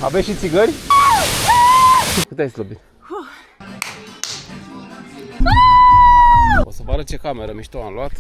Aveți și țigări? Cât ai slăbit? O să vă arăt ce cameră mișto am luat.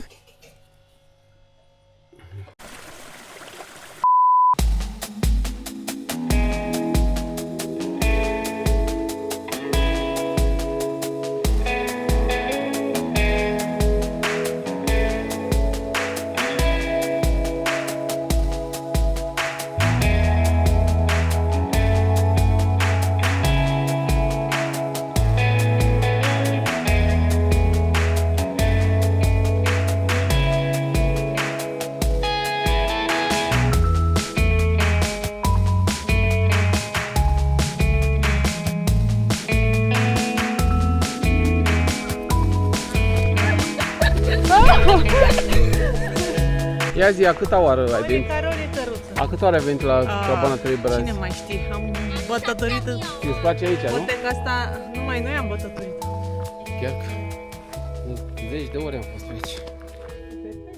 Ia zi, a câta oară ai venit? Care ori e căruță? A câta oară ai venit la Cabana Trei Brazi? Cine mai știe? Am bătătorit. Îți place aici, nu? Poteca asta, numai noi am bătătorit. Chiar că zeci de ore am fost pe aici.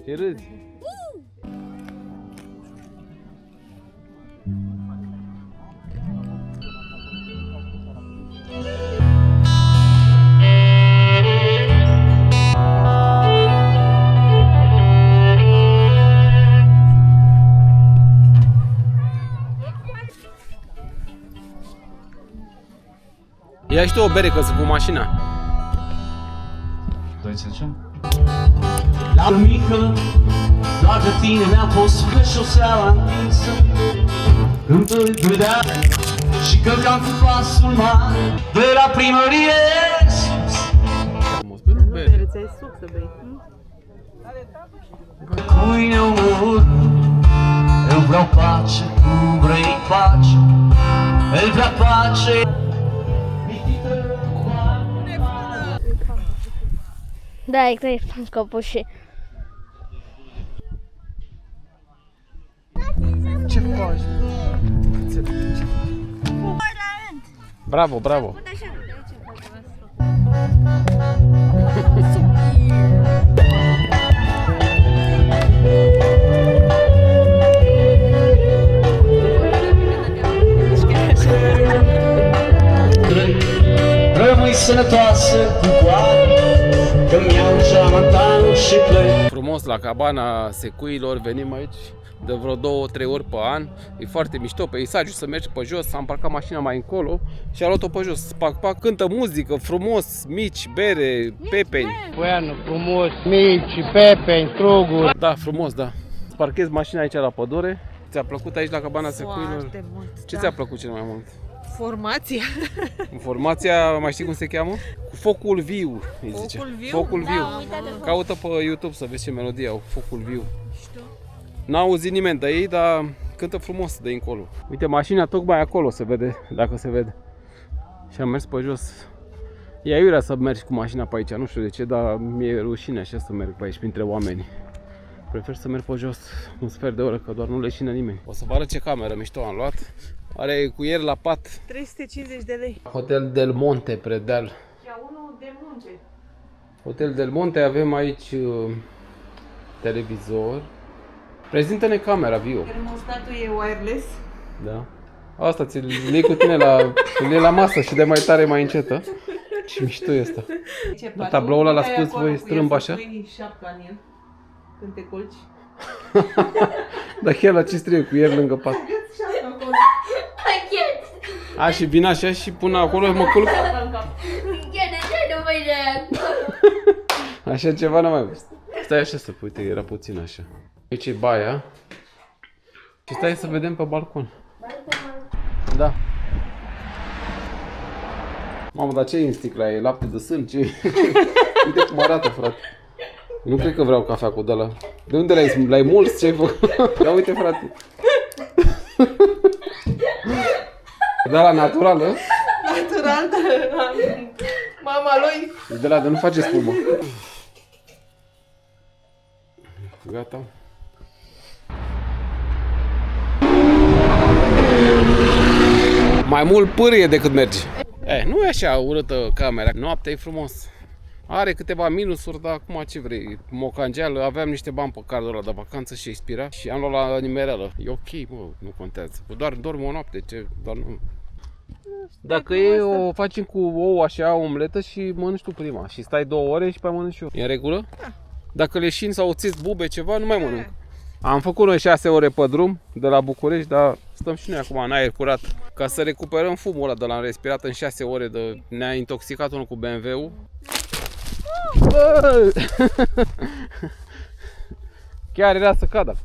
Ce râzi? Ia și tu o bere, că sunt cu mașina. Doi să zicem? La mică, doar de tine mi-am fost și o seara întinsă. Când te vedea și călcam cu pasul mare de la primărie sus. Bere, ți-ai suc să bei. Cu mine omor, eu vreau pace, tu vrei pace. El vrea pace. Da, e clar, e copușii. Ce faci? Bravo, bravo! Rămâi sănătoasă cu coadă, că mi-au geamantanul și plec. Frumos la Cabana Secuilor, venim aici de vreo 2-3 ori pe an. E foarte mișto peisajul, să mergi pe jos, am parcat mașina mai încolo și am luat-o pe jos. Pac, pac, cântă muzică, frumos, mici, bere, pepeni. Poiană frumos, mici, pepeni, struguri. Da, frumos, da. Parchezi mașina aici la pădure. Ți-a plăcut aici la Cabana Secuilor? Foarte mult, Ce da. ți-a plăcut cel mai mult? Formația. Formația, mai știi cum se cheamă? Cu focul viu, îi zice. Focul viu? Focul viu. Da, Caută pe YouTube să vezi ce melodie au, focul viu. N-a auzit nimeni de ei, dar cântă frumos de încolo. Uite, mașina tocmai acolo se vede, dacă se vede. Și am mers pe jos. E aiurea să mergi cu mașina pe aici, nu știu de ce, dar mi-e rușine așa să merg pe aici printre oameni. Prefer să merg pe jos un sfert de oră, că doar nu leșină nimeni. O să vă arăt ce cameră mișto am luat. Are cuier la pat. 350 de lei. Hotel Del Monte, Predeal. Ia unul de munte. Hotel Del Monte, avem aici televizor. Prezintă-ne camera, Vio. Termostatul e wireless. Da. Asta ți-l iei cu tine la masă și de mai tare, mai încetă. Ce mișto e asta. Da, tabloul ăla l-ați pus voi strâmb așa? Șapca în el, când te culci. Dar chiar la ce trebuie cu el lângă pat? A, și vin așa și pun acolo, mă culc. Așa ceva n-am mai văzut. Stai așa să uite, era puțin așa. Aici e baia. Și stai să vedem pe balcon. Da. Mamă, dar ce e în sticla? E lapte de sân? Ce? Uite cum arată, frate. Nu cred că vreau cafea cu de-ala. De unde l-ai mulți? Ce-ai făcut? Ia uite, frate. De-ala naturală? Natural, dar mama lui. De la de nu face spumă. Gata. Mai mult pârie decât merge. Nu e așa urâtă camera. Noaptea e frumos. Are câteva minusuri, dar acum ce vrei, mocangeală, aveam niște bani pe cardul ăla de vacanță și expira și am luat la nimerelă. E ok, mă, nu contează. Doar dorm o noapte, ce, doar nu. Dacă e, o facem cu ou așa, omletă și mănânci tu prima și stai 2 ore și pe mănânci eu. E în regulă? Da. Dacă leșini sau țiți bube ceva, nu mai mănânc. Am făcut noi 6 ore pe drum de la București, dar stăm și noi acum în aer curat ca să recuperăm fumul ăla de l-am respirat în 6 ore de ne-a intoxicat unul cu BMW-ul. Chiar era să cadă.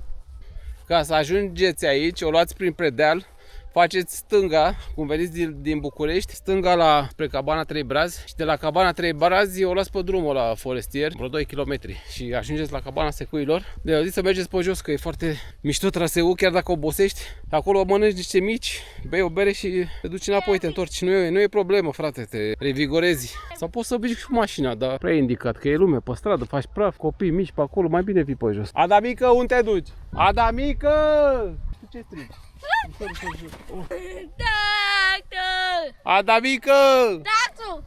Ca să ajungeți aici, o luați prin predeal, faceți stânga, cum veniți din București, stânga la spre Cabana 3 Brazi și de la Cabana 3 Brazi o luați pe drumul la forestier, vreo 2 km și ajungeți la Cabana Secuilor. De zi să mergeți pe jos, că e foarte mișto traseul, chiar dacă obosești. Acolo mănânci niște mici, bei o bere și te duci înapoi, te întorci. Nu e problemă, frate, te revigorezi. Sau poți să mergi cu mașina, dar prea indicat, că e lume pe stradă, faci praf, copii mici pe acolo, mai bine vii pe jos. Adamică, unde te duci? Adamică! Ce strigi? Tată! Adamică! Tatu!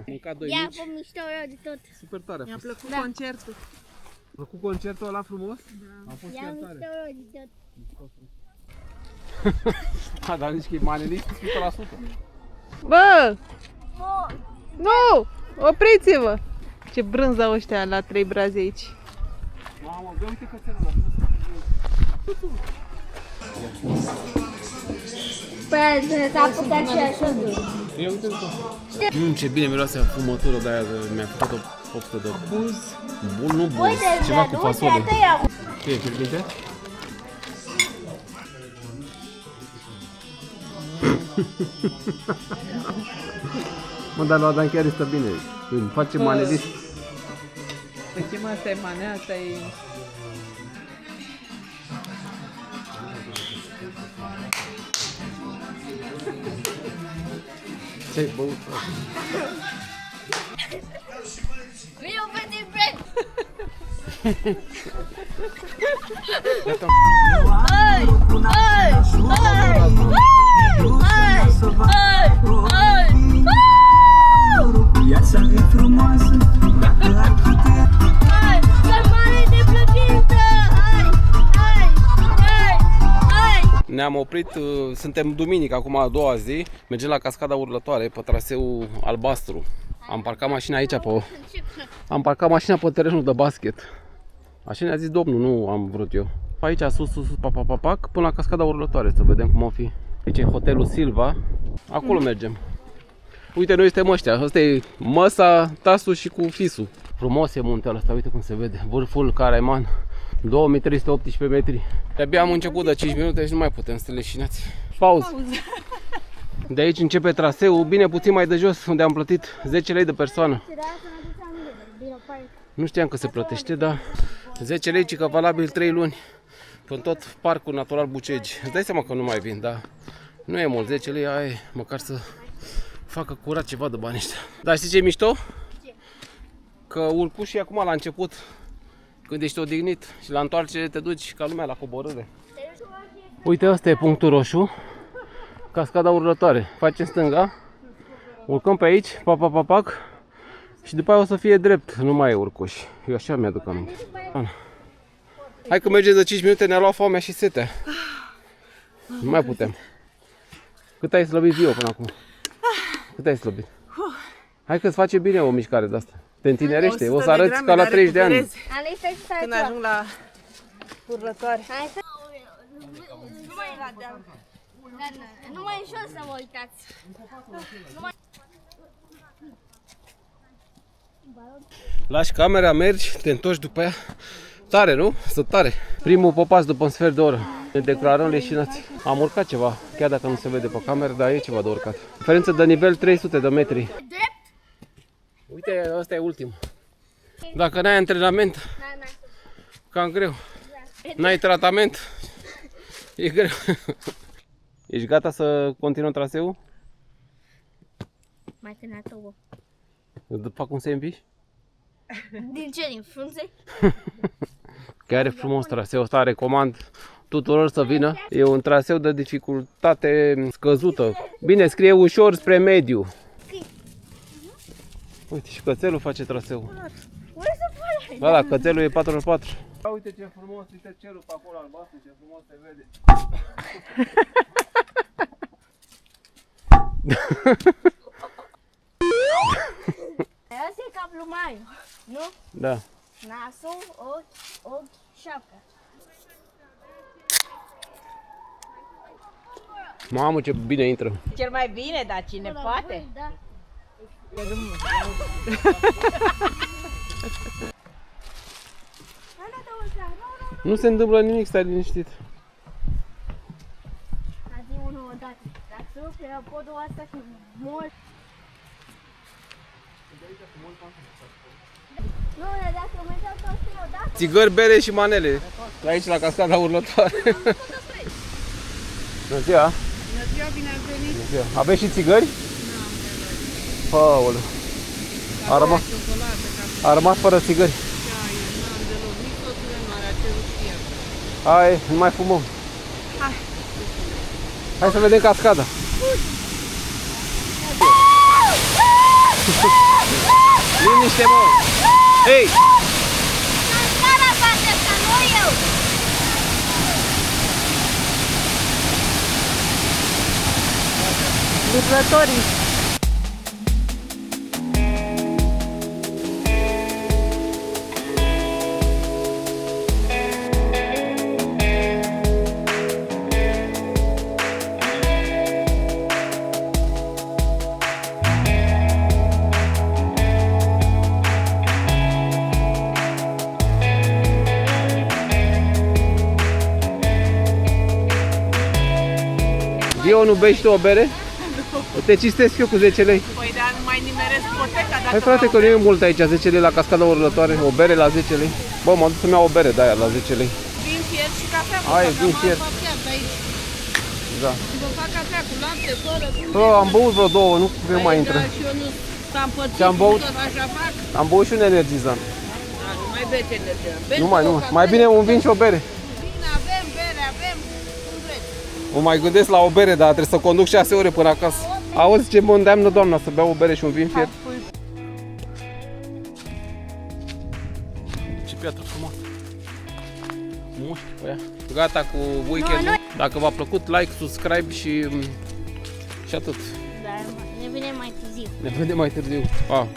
Mâncat 2 Ia, mici. fă mișto eu de tot. Super tare. Mi-a plăcut Da. concertul. A făcut concertul ăla frumos? Da. A fost Ia chiar mișto tare. eu de tot. Da, dar nici că e manelist 100%. Bă! Bun. Nu! Opriți-vă! Ce brânză ăștia la 3 Brazi aici. Mamă, bă, uite cățelul ăla. Păi, s-a putea și așa. Ia uite-l. Ce bine miroase fumătură de aia, mi-a făcut o poftă de buz. Bun, nu buz, ceva cu fasole. Ce e, fierbinte? Mă, dar lui Adam chiar stă bine. Îmi face manelist. Pe ce mă, asta e manea, asta e... Ce-ai băut? Eu văd din brand. Gata. Hai! Hai! Hai! Viața e frumoasă dacă ai putea. Hai! Sărmane de plăcintă! Hai! Hai! Hai! Hai! Ne-am oprit, suntem duminică, acum a doua zi, mergem la Cascada Urlătoare pe traseul albastru. Am parcat mașina aici pe terenul de basket. Așa ne-a zis domnul, nu am vrut eu. Aici sus, pac, până la Cascada Urlătoare, să vedem cum o fi. Aici e hotelul Silva, acolo mergem. Uite, noi suntem ăștia, ăsta e măsa, tasul și cu fisul. Frumos e muntele ăsta, uite cum se vede, vârful Caraiman. 2318 metri. De-abia am început de 5 minute și nu mai putem să leșinați. Pauză. De aici începe traseul, bine puțin mai de jos, unde am plătit 10 lei de persoană. Nu știam că se plătește, dar 10 lei, că valabil 3 luni. În tot parcul natural Bucegi. Îți dai seama că nu mai vin, dar nu e mult, 10 lei, aia e, măcar să facă curat ceva de bani ăștia. Dar știi ce e mișto? Că urcușii acum la început, când ești odihnit și la întoarcere te duci ca lumea la coborâre. Uite, ăsta e punctul roșu, Cascada Urlătoare. Facem stânga, urcăm pe aici, pac, și după aia o să fie drept, nu mai e urcuș. Eu așa mi-aduc aminte. Hai că mergeți de 5 minute, ne-a luat foamea și setea. Nu mai putem. Cât ai slăbit, Vio, până acum? Cât ai slăbit? Hai că îți face bine o mișcare de asta. Te întinerește, o să arăți ca la 30 de ani. Când ajung la urlătoare. Hai să... Nu mai era de nu mai e ușor să vă uitați. Lași camera, mergi, te întorci după aia. Tare, nu? Stă tare. Primul popas după un sfert de oră. Ne declarăm leșinați. Am urcat ceva, chiar dacă nu se vede pe cameră, dar e ceva de urcat. Diferență de nivel 300 de metri. Uite, ăsta e ultimul. Dacă n-ai antrenament, cam greu. N-ai tratament, e greu. Ești gata să continuăm traseul? Mai tânătă, bă. Fac un sandwich? Din ce? Din frunze? Chiar e frumos traseul ăsta, recomand tuturor să vină. E un traseu de dificultate scăzută. Bine, scrie ușor spre mediu. Uite, și cățelul face traseul. Unde să faci? Da, da, cățelul e 4x4. Uite ce frumos, uite cerul pe acolo albastru, ce frumos se vede. Asta e ca plumaiul, nu? Da. Nasul, ochi, șapca. Mamă, ce bine intră. Cel mai bine, dar cine poate? Da. Nu se întâmplă nimic, stai liniștit. Azi unul odată. Dar tu, pe podul ăsta și mult. Nu, dacă mergeam toți trei odată. Țigări, bere și manele. Aici la cascada urlătoare. Bună ziua! Bună ziua, bine ați venit! Bună ziua! Aveți și țigări? Nu. Aoleu. A rămas fără țigări. Hai, nu mai fumăm. Hai să vedem cascada. Liniște, mă! Hei! Cascada face asta, nu eu! Lucrătorii. Dio, nu bei și tu o bere? Te cistesc eu cu 10 lei. Păi, dar nu mai nimeresc poteca dacă Hai frate, că nu e mult aici, 10 lei la cascada urlătoare, o bere la 10 lei. Bă, m-am dus să-mi iau o bere de aia la 10 lei. vin fiert și cafea. Hai, vin fiert. Da. Vă fac cafea cu lapte, fără cu... Bă, am băut vreo două, nu mai intră. Da, și eu nu s-am pățit, Ce-am băut? tot așa fac. Am băut și un energizant. Da, nu mai beți energia. Nu mai, nu. Mai bine un vin și o bere. Bine, avem bere, avem cum vreți. Mă mai gândesc la o bere, dar trebuie să conduc 6 ore până acasă. Auzi ce mă îndeamnă doamna să beau o bere și un vin fiert? Ce piatră frumoasă. Mușchi pe ea. Gata cu weekendul. Dacă v-a plăcut, like, subscribe și atât. Dar ne vedem mai târziu. Ne vedem mai târziu. Pa!